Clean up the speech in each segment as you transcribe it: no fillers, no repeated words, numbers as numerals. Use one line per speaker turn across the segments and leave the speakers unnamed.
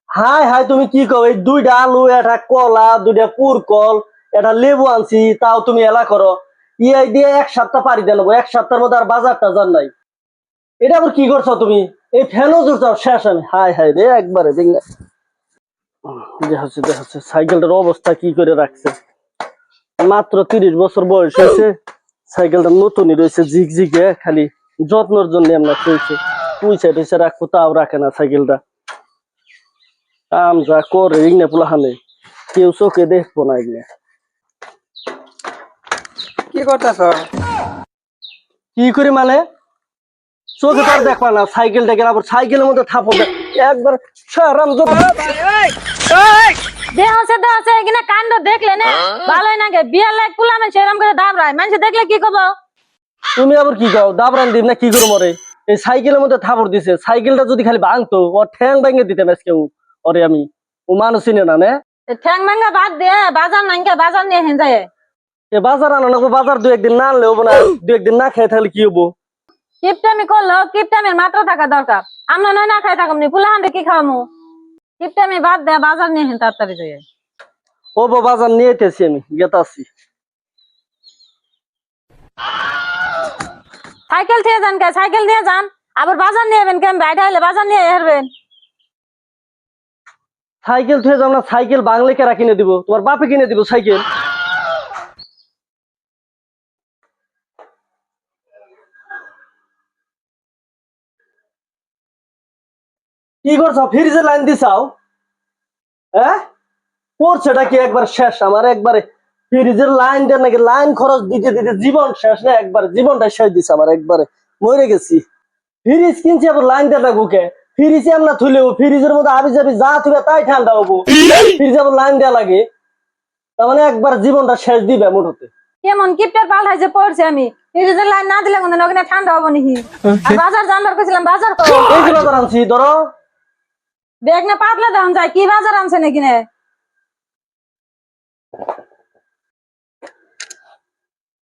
High high তুমি কি কও? এই দুইটা আলু, একটা কলা, দুইটা পুরকল, একটা লেবু আনছি, তাও তুমি এলা করো। ইয়াই দিয়ে এক সপ্তাহ পারি দিয়ে নেবো, এক সপ্তাহের মধ্যে আর বাজার টাজার নাই। এটা আবার কি করছো তুমি? এই ফ্যানও জুড়ছো শেষ আমি। হাই হাই রে একবারে দেখাচ্ছে সাইকেলটার অবস্থা কি করে রাখছে। মাত্র 30 বছর বয়স হয়েছে, সাইকেলটা নতুনই রয়েছে ঝিকঝিকে, খালি যত্নের জন্য আমরা চলছে। পয়সা টুইসা রাখবো তাও রাখে না সাইকেলটা। কাম যা করে ইগনে পোলাহানে কেউ চোখে দেখবো না এগুলো।
কি করতেছ?
কি করি মানে? চোখে তো আর দেখবা না সাইকেলটা গেলে, আবার সাইকেলের মধ্যে থাপড় দেয় একবার। সারাম
দেহ আছে এখানে কাণ্ড দেখলে না ভালোই নাকি বিয়ার লাগ পুলা মানুষ এরকম করে দাবড়ায়, মানুষ দেখলে কি কব?
তুমি আবার কি কও? দাবরান দিন না কি করে মরে? এই সাইকেলের মধ্যে থাপড় দিছে, সাইকেলটা যদি খালি ভাঙতো ওর ঠ্যাং ভেঙে দিতাম আজকে ওরে আমি। ও মানুষ চিনে না নে।
ঠ্যাং ভাঙ্গা বাদ দিয়ে বাজার নাকি বাজার নিয়ে হেন যায়।
এ বাজার আনা লাগবো, বাজার দু একদিন না আনলে হবো না। দু একদিন না খেয়ে থাকলে কি হবো?
কিপটামি করলো, কিপটামির মাত্রা থাকা দরকার। আমরা নয় না খাই থাকুন পুলাহান কি খাওয়ামু? কিপটামি বাদ দিয়ে বাজার নিয়ে হেন তাড়াতাড়ি যায়।
ও বাজার নিয়ে এতেছি, আমি গেতাছি।
সাইকেল দিয়ে যান কে? সাইকেল দিয়ে যান, আবার বাজার নিয়ে যাবেন কেন? বাইরে হলে বাজার নিয়ে হারবেন।
সাইকেল থুয়ে যাও না, সাইকেল বাংলে কেরা কিনে দিব? তোমার বাপে কিনে দিব সাইকেল। কি করছো? ফ্রিজে লাইন দিছাও? হ্যাঁ, পড়ছেটা কি একবার শেষ আমার একবারে। ফ্রিজের লাইন দেন নাকি? লাইন খরচ দিতে দিতে জীবন শেষ না, একবার জীবনটা শেষ দিছে আমার একবারে। মরে গেছি। ফ্রিজ কিনছি আবার লাইন দেন লাগবো কে? ফ্রিজে আমরা থুলেও ফ্রিজের মধ্যে আবি যাবি যা থুবে তাই ঠান্ডা হবো। ফ্রিজে আবার লাইন দেওয়া লাগে, তার মানে একবার জীবনটা শেষ দিবে মোটতে।
কেমন কিপটার পাল্টাইছে পড়ছে আমি। ফ্রিজের লাইন না দিলে কোনো ওখানে ঠান্ডা হবো নাকি? আর বাজার জানবার কইছিলাম বাজার করো।
এই যে বাজার আনছি ধরো।
বেগ না পাতলা দাম যায়, কি বাজার আনছে নাকি নে?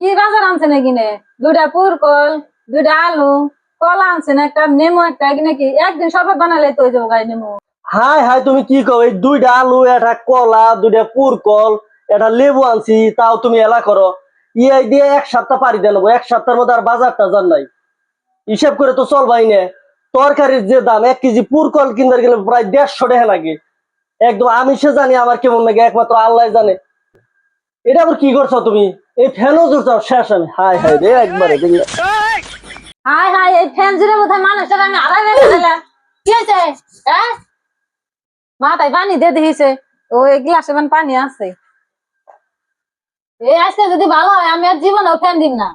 কি বাজার আনছে নাকি নে? দুইটা পুরকল, দুইটা আলু, কলা আনছেন, একটা নেমু, একটা নাকি একদিন শরবত বানালে তো হয়ে যাবো গায়ে নেমু।
হাই হাই তুমি কি কও? এই দুইটা আলু, একটা কলা, দুইটা পুরকল, একটা লেবু আনছি, তাও তুমি এলা করো। ইয়াই দিয়ে এক সপ্তাহ পারি দিয়ে নেবো, এক সপ্তাহের মধ্যে আর বাজার টাজার নাই। হিসাব করে তো চলবাই না। তরকারির যে দাম, 1 কেজি পুরকল কিনতে গেলে প্রায় 150 টাকা লাগে। একদম আমি সে জানি আমার কেমন লাগে, একমাত্র আল্লাহ জানে। এটা আবার কি করছো তুমি? এই ফ্যানও জুড়ছো শেষ আমি। হাই হাই রে একবারে
হাই হাই, এই ফ্যান জুড়ে বোধহয় মানুষের আমি আড়াই বেলা দিলাম। কি হয়েছে? হ্যাঁ, মাথায় পানি দিয়ে দিয়েছে। ওই গ্লাসে মানে পানি আছে। এই আজকে যদি ভালো হয় আমি আর জীবনেও ফ্যান দিব না।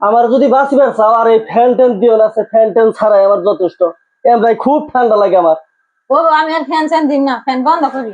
আমার যদি বাঁচিবার চাও আর এই ফ্যান ট্যান দিও না, ফ্যান ট্যান ছাড়াই আমার যথেষ্ট। ভাই খুব ঠান্ডা লাগে আমার।
ও আমি আর ফ্যান দিব না, ফ্যান বন্ধ করি।